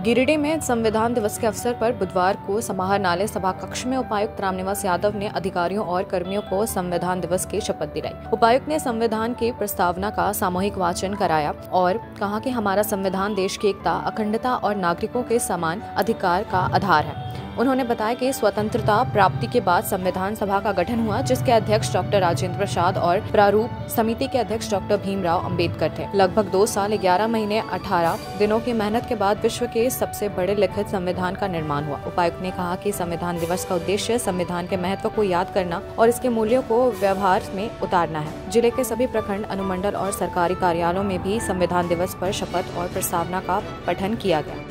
गिरिडीह में संविधान दिवस के अवसर पर बुधवार को समाहरणालय सभा कक्ष में उपायुक्त रामनिवास यादव ने अधिकारियों और कर्मियों को संविधान दिवस की शपथ दिलाई। उपायुक्त ने संविधान की प्रस्तावना का सामूहिक वाचन कराया और कहा कि हमारा संविधान देश की एकता, अखंडता और नागरिकों के समान अधिकार का आधार है। उन्होंने बताया कि स्वतंत्रता प्राप्ति के बाद संविधान सभा का गठन हुआ, जिसके अध्यक्ष डॉक्टर राजेंद्र प्रसाद और प्रारूप समिति के अध्यक्ष डॉक्टर भीमराव अंबेडकर थे। लगभग 2 साल 11 महीने 18 दिनों की मेहनत के बाद विश्व के सबसे बड़े लिखित संविधान का निर्माण हुआ। उपायुक्त ने कहा कि संविधान दिवस का उद्देश्य संविधान के महत्व को याद करना और इसके मूल्यों को व्यवहार में उतारना है। जिले के सभी प्रखंड, अनुमंडल और सरकारी कार्यालयों में भी संविधान दिवस पर शपथ और प्रस्तावना का पठन किया गया।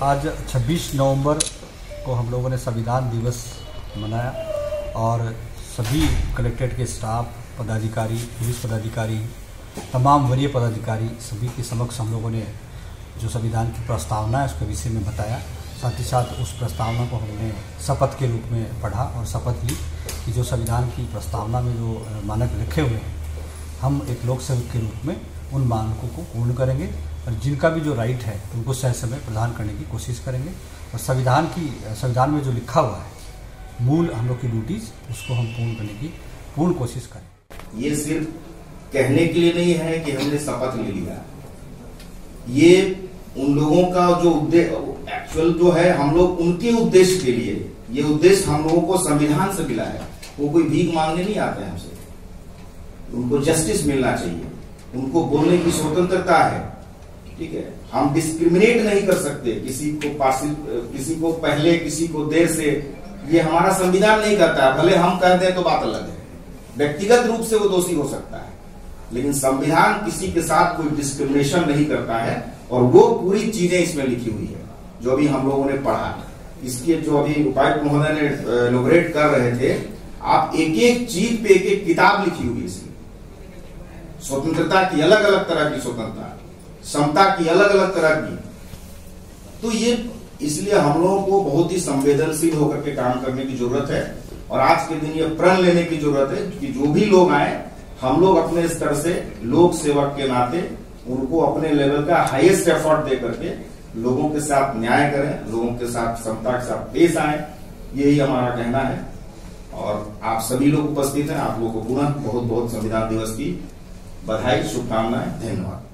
आज 26 नवंबर को हम लोगों ने संविधान दिवस मनाया और सभी कलेक्ट्रेट के स्टाफ, पदाधिकारी, पुलिस पदाधिकारी, तमाम वरीय पदाधिकारी सभी के समक्ष हम लोगों ने जो संविधान की प्रस्तावना है उसके विषय में बताया। साथ ही साथ उस प्रस्तावना को हमने शपथ के रूप में पढ़ा और शपथ ली कि जो संविधान की प्रस्तावना में जो मानक रखे हुए हैं, हम एक लोक सेवक के रूप में उन मानकों को पूर्ण करेंगे और जिनका भी जो राइट है उनको सही समय प्रदान करने की कोशिश करेंगे। और संविधान में जो लिखा हुआ है मूल हम लोग की ड्यूटीज, उसको हम पूर्ण करने की पूर्ण कोशिश करें। ये सिर्फ कहने के लिए नहीं है कि हमने शपथ ले लिया, ये उन लोगों का जो उद्देश्य एक्चुअल जो है, हम लोग उनके उद्देश्य के लिए, ये उद्देश्य हम लोगों को संविधान से मिला है। वो कोई भीख मांगने नहीं आते हैं हमसे, उनको जस्टिस मिलना चाहिए, उनको बोलने की स्वतंत्रता है। ठीक है, हम डिस्क्रिमिनेट नहीं कर सकते, किसी को पहले किसी को देर से, ये हमारा संविधान नहीं करता है। भले हम कहते हैं तो बात अलग है, व्यक्तिगत रूप से वो दोषी हो सकता है, लेकिन संविधान किसी के साथ कोई डिस्क्रिमिनेशन नहीं करता है। और वो पूरी चीजें इसमें लिखी हुई है जो अभी हम लोगों ने पढ़ा। इसके जो अभी उपायुक्त महोदय ने एलोबरेट कर रहे थे, आप एक एक चीज पे एक एक किताब लिखी हुई है इसमें। स्वतंत्रता की अलग अलग तरह की स्वतंत्रता, समता की अलग अलग तरह की। तो ये इसलिए हम लोगों को बहुत ही संवेदनशील होकर के काम करने की जरूरत है और आज के दिन ये प्रण लेने की जरूरत है कि जो भी लोग आए, हम लोग अपने स्तर से लोक सेवक के नाते उनको अपने लेवल का हाईएस्ट एफर्ट दे करके लोगों के साथ न्याय करें, लोगों के साथ समता के साथ पेश आए। यही हमारा कहना है और आप सभी लोग उपस्थित हैं। आप लोगों को पुनः बहुत बहुत संविधान दिवस की बधाई, शुभकामनाएं, धन्यवाद।